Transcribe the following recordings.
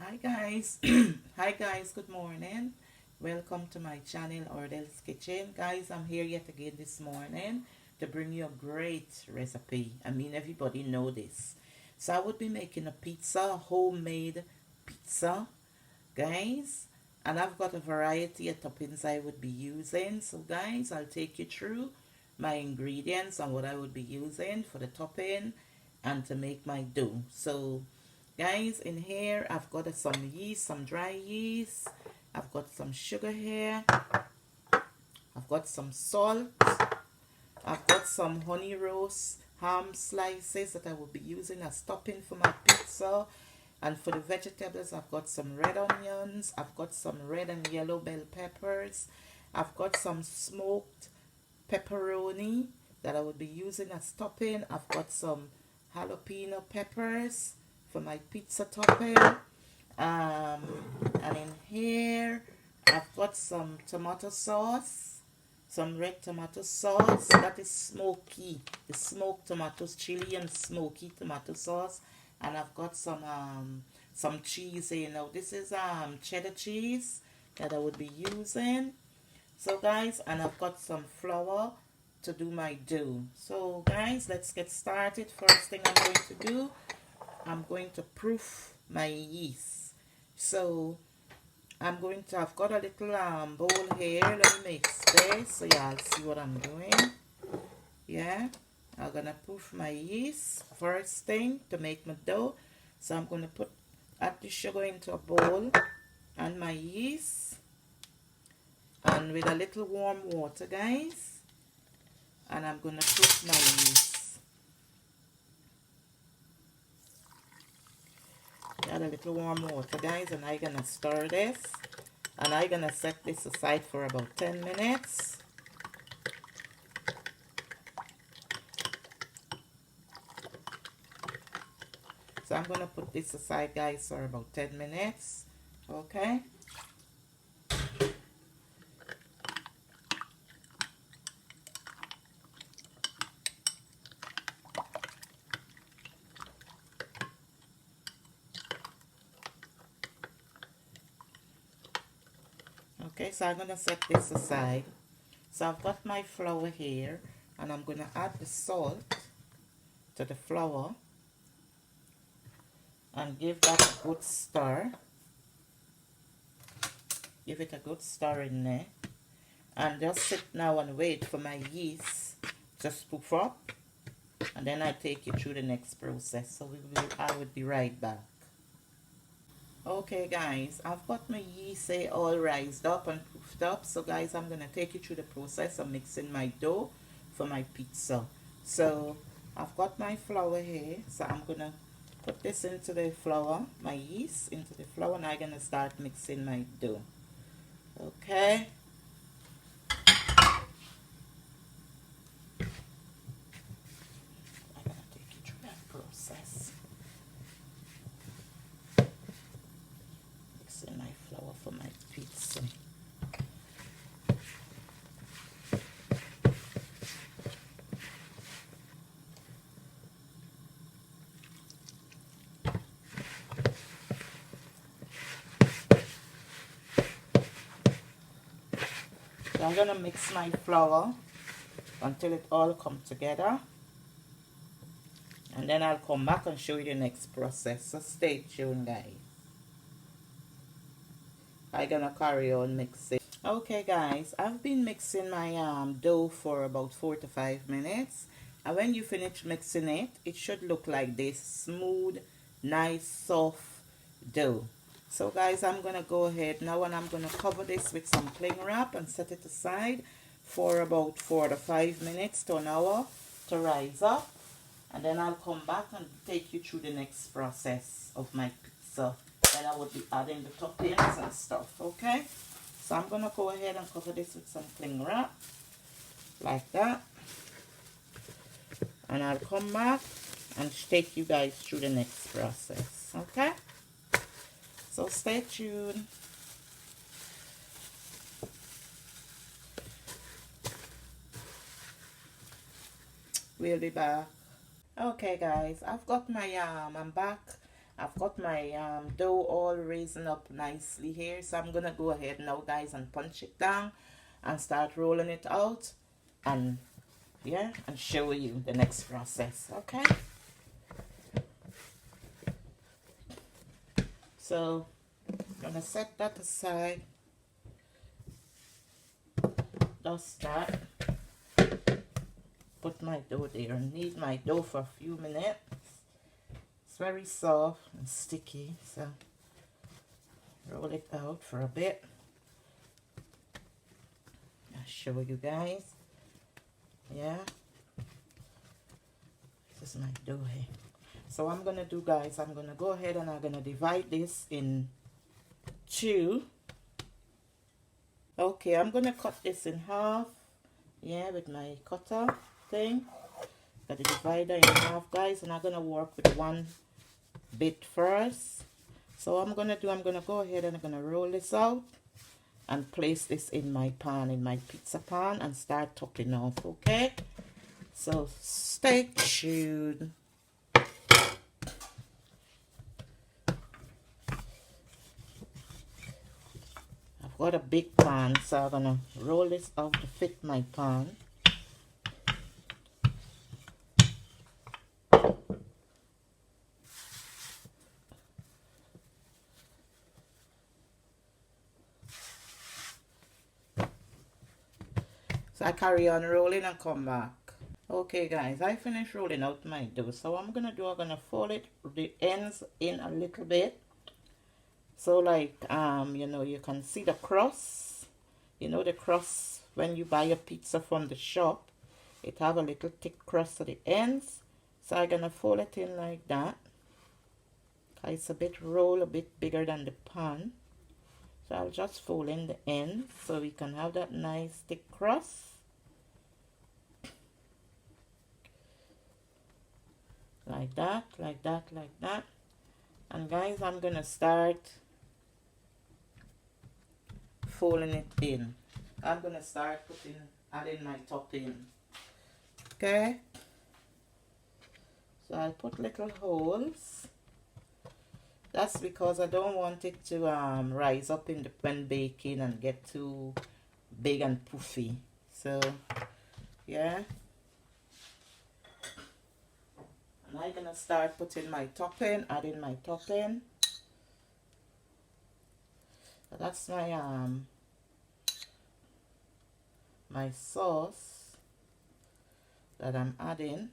Hi guys. Hi guys, good morning. Welcome to my channel, Ordel's Kitchen. Guys, I'm here yet again this morning to bring you a great recipe. I mean, everybody know this. So I would be making a pizza, a homemade pizza, guys. And I've got a variety of toppings I would be using. So guys, I'll take you through my ingredients and what I would be using for the topping and to make my dough. So guys, in here I've got some yeast, some dry yeast. I've got some sugar here. I've got some salt. I've got some honey roast ham slices that I will be using as topping for my pizza. And for the vegetables, I've got some red onions. I've got some red and yellow bell peppers. I've got some smoked pepperoni that I will be using as topping. I've got some jalapeno peppers for my pizza topping. And in here, I've got some tomato sauce, some red tomato sauce. That is smoky, the smoked tomatoes, chili and smoky tomato sauce. And I've got some cheese here. Now this is cheddar cheese that I would be using. So guys, and I've got some flour to do my dough. So guys, let's get started. First thing I'm going to do, I'm going to proof my yeast. So I've got a little bowl here. Let me make space so y'all see what I'm doing. Yeah, I'm gonna proof my yeast first thing to make my dough. So I'm gonna add the sugar into a bowl and my yeast, and with a little warm water, guys, and I'm gonna proof my yeast. Add a little warm water, guys, and I'm gonna stir this, and I'm gonna set this aside for about 10 minutes. So I'm gonna put this aside, guys, for about 10 minutes. Okay. Okay, so I'm gonna set this aside. So I've got my flour here, and I'm gonna add the salt to the flour and give that a good stir. Give it a good stir in there, and just sit now and wait for my yeast to spoof up, and then I take you through the next process. So I will be right back. Okay guys, I've got my yeast all rised up and proofed up. So guys, I'm gonna take you through the process of mixing my dough for my pizza. So I've got my flour here, so I'm gonna put this into the flour, my yeast into the flour, and I'm gonna start mixing my dough. Okay. I'm gonna take you through that process. Mixing my flour for my pizza. So I'm gonna mix my flour until it all come together, and then I'll come back and show you the next process. So stay tuned, guys. I'm gonna carry on mixing. Okay guys, I've been mixing my dough for about 4 to 5 minutes, and when you finish mixing it, it should look like this: smooth, nice, soft dough. So guys, I'm gonna go ahead now, and I'm gonna cover this with some cling wrap and set it aside for about 4 to 5 minutes to an hour to rise up, and then I'll come back and take you through the next process of my pizza. Then I will be adding the toppings and stuff. Okay, so I'm gonna go ahead and cover this with some cling wrap like that, and I'll come back and take you guys through the next process. Okay, so stay tuned. We'll be back. Okay guys, I've got my I'm back, I've got my dough all raising up nicely here. So I'm going to go ahead now, guys, and punch it down and start rolling it out. And yeah, and show you the next process. Okay. So I'm going to set that aside. Just that. Put my dough there. Knead my dough for a few minutes. It's very soft and sticky, so roll it out for a bit. I'll show you guys. Yeah, this is my dough here. So I'm gonna do, guys, I'm gonna go ahead and I'm gonna divide this in two. Okay, I'm gonna cut this in half. Yeah, with my cutter thing. Got the divider in half, guys, and I'm gonna work with one bit first. So I'm gonna go ahead and I'm gonna roll this out and place this in my pan, in my pizza pan, and start topping off. Okay, so stay tuned. I've got a big pan, so I'm gonna roll this out to fit my pan. So I carry on rolling and come back. Okay, guys, I finished rolling out my dough. So what I'm gonna do, I'm gonna fold it, the ends in a little bit. So like, you know, you can see the crust. You know the crust when you buy a pizza from the shop. It have a little thick crust at the ends. So I'm gonna fold it in like that. It's a bit roll, a bit bigger than the pan. So I'll just fold in the ends so we can have that nice thick crust. Like that, like that, like that. And guys, I'm gonna start folding it in. I'm gonna start adding my topping. Okay. So I'll put little holes. That's because I don't want it to rise up in when baking and get too big and puffy. So yeah. And I'm gonna start putting my topping, adding my topping. So that's my sauce that I'm adding.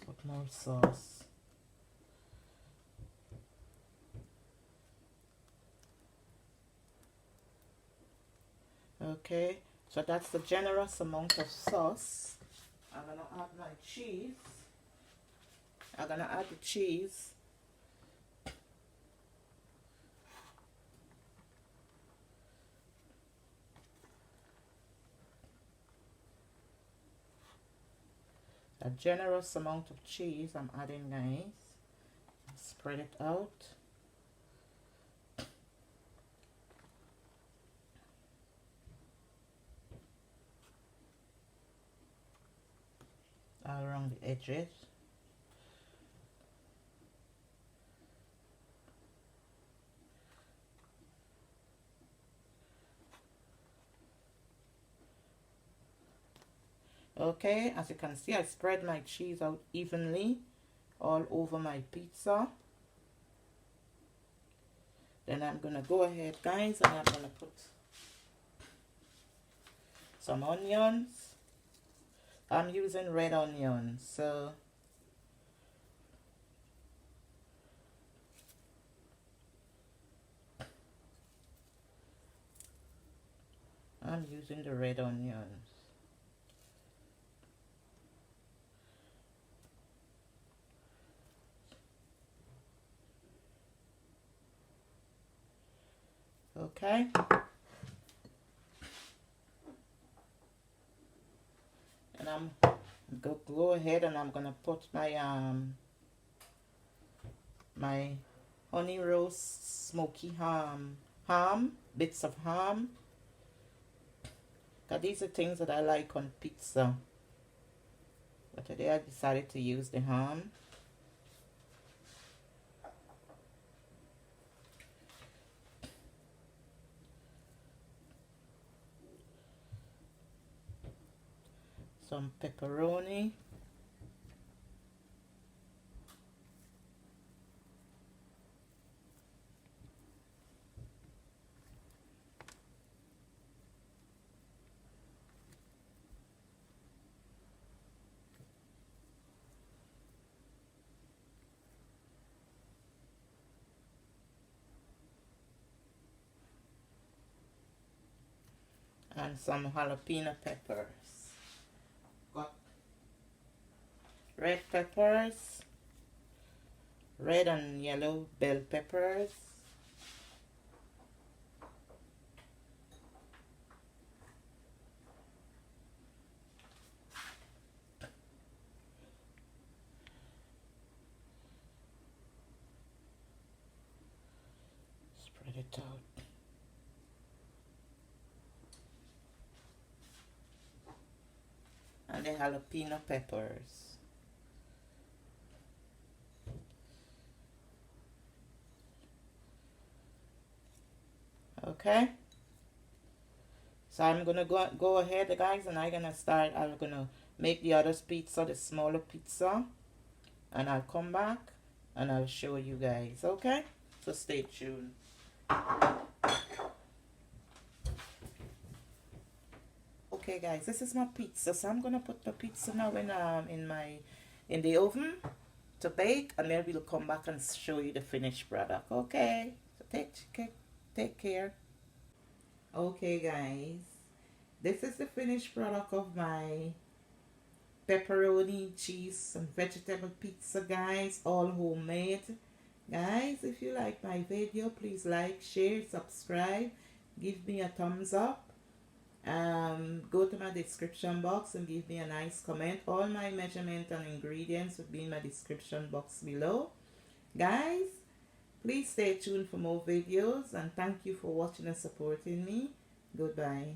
Put more sauce. Okay, so that's the generous amount of sauce. I'm gonna add my cheese. I'm gonna add the cheese. A generous amount of cheese I'm adding, guys. Spread it out. All around the edges. Okay, as you can see, I spread my cheese out evenly all over my pizza. Then I'm gonna go ahead, guys, and I'm gonna put some onions. I'm using red onions, so I'm using the red onions. Okay. And I'm go ahead and I'm gonna put my my honey roast smoky ham, bits of ham. Because these are things that I like on pizza. But today I decided to use the ham. Some pepperoni. And some jalapeno peppers. Got red peppers, red and yellow bell peppers, spread it out. And the jalapeno peppers. Okay, so I'm gonna go ahead, guys, and I'm gonna make the other pizza, the smaller pizza, and I'll come back and I'll show you guys. Okay, so stay tuned. Okay, guys, this is my pizza, so I'm gonna put the pizza now in the oven to bake, and then we'll come back and show you the finished product. Okay, so take care. Okay, guys, this is the finished product of my pepperoni, cheese, and vegetable pizza, guys, all homemade. Guys, if you like my video, please like, share, subscribe, give me a thumbs up. Go to my description box and give me a nice comment. All my measurement and ingredients will be in my description box below. Guys, please stay tuned for more videos, and thank you for watching and supporting me. Goodbye.